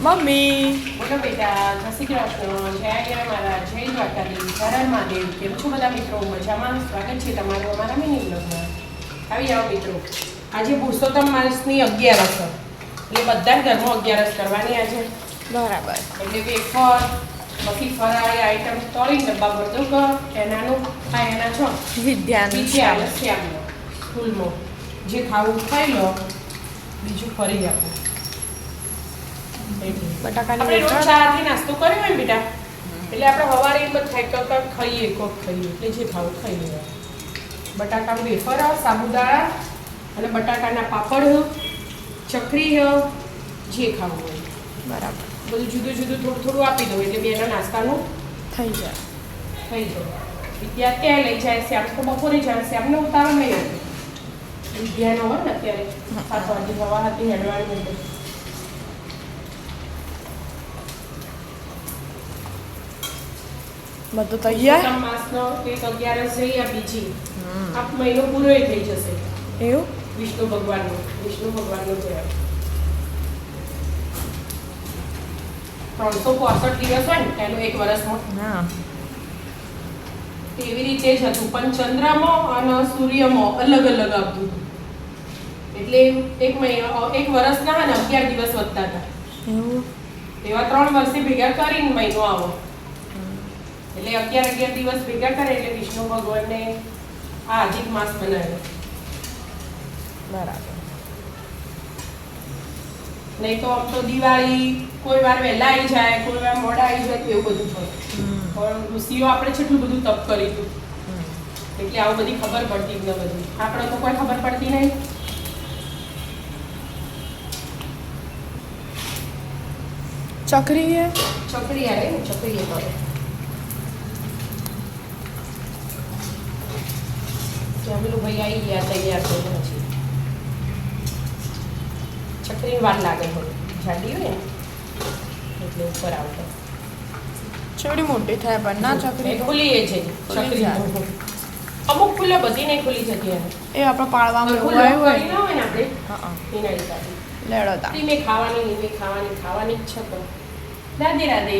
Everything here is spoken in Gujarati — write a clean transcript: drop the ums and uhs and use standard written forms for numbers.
મમ્મી બોલો બેટા, જય શ્રી કૃષ્ણ, જય જય મારા જય દ્વારકાધીશ, હર હર મહાદેવ. કેમ છો બધા મિત્રો? મજામાં? સ્વાગત છે તમારું અમારા મિની બ્લોગમાં. આવી જાઓ મિત્રો. આજે પુરુષોત્તમ માસની 11 એટલે બધા ઘરમાં 11 કરવાની આજે. બરાબર. એટલે વેફર પછી ફરાળી આઈટમ તળીને ડબ્બા ભરતું કર એનાનું આ એના છો વિદ્યાનું શ્યામનો સ્કૂલમાં જે ખાવું ખાઈ લો, બીજું ફરી આપો. બટાકાની આપણે રોજ વેફર. ચાથી નાસ્તો કર્યો હોય ને બેટા, એટલે આપણે સવારે એમ જ થાય કે કાંઈક ખાઈએ કોક ખાઈએ, એટલે જે ખાવું ખાઈ લેવા. બટાકાનું વેફર, સાબુદાણા અને બટાકાના પાપડ, ચકરી, જે ખાવું હોય બરાબર બધું જુદું જુદું થોડું થોડું આપી દઉં એટલે બેના નાસ્તાનું થઈ જાય. થઈ જાય. વિદ્યા ત્યાં લઈ જાય છે, આમ તો બપોરે જાય છે, આમને ઉતાવળ નહીં હતી. વિદ્યાનો હોય ને અત્યારે 7 વાગે હવા હતી હેડવાની એટલે બધું તૈયાર. પુરુષોત્તમ માસનો એક 11 જઈ આ બીજી આ મહિનો પૂરો થઈ જશે. એવું વિષ્ણુ ભગવાનનો તહેવાર 365 દિવસ હોય ને એનું એક વર્ષમાં હા એવી રીતે જ હતું, પણ ચંદ્રમાં અને સૂર્યમાં અલગ અલગ આવતું હતું. એટલે એક વર્ષના હે ને 11 દિવસ વધતા હતા. એવું એવા 3 વર્ષે ભેગા કરીને મહિનો આવો એટલે 11 દિવસ ભેગા કરે એટલે વિષ્ણુ ભગવાનને આ અધિક માસ બનાવ્યો. બરાબર. નહીં તો આમ તો દિવાળી કોઈ વાર વહેલા આવી જાય, કોઈ વાર મોડા આવી જાય, તો એવું બધું થાય. પણ ઋષિઓ આપણે કેટલું બધું તપ કરી હતું એટલે આવું બધી ખબર પડતી જ ન બધી. આપણે તો કોઈ ખબર પડતી નહીં. ચકરી હે ચકરી આવે ને, ચકરી એ કરે. જમીલું ભાઈ આવી ગયા તૈયાર થઈને પછી ચકરી વાર લાગે થોડી જાડી હોય ને એટલે ઉપર આવતો. ચેવડી મોટી થાય પણ ના ચકરી તો ખુલી છે ખુલી ચકરી. જાય. અમુક ફૂલે બધી નહીં ખુલી જતી એને. એ આપણે પાળવામાં એવું ખુલ્લું આવ્યું કરી ના હોય હોય ને આપણે હા એના હિસાબે. લેડો તા ધીમે ખાવાની જ છે તો. રાધે રાધે.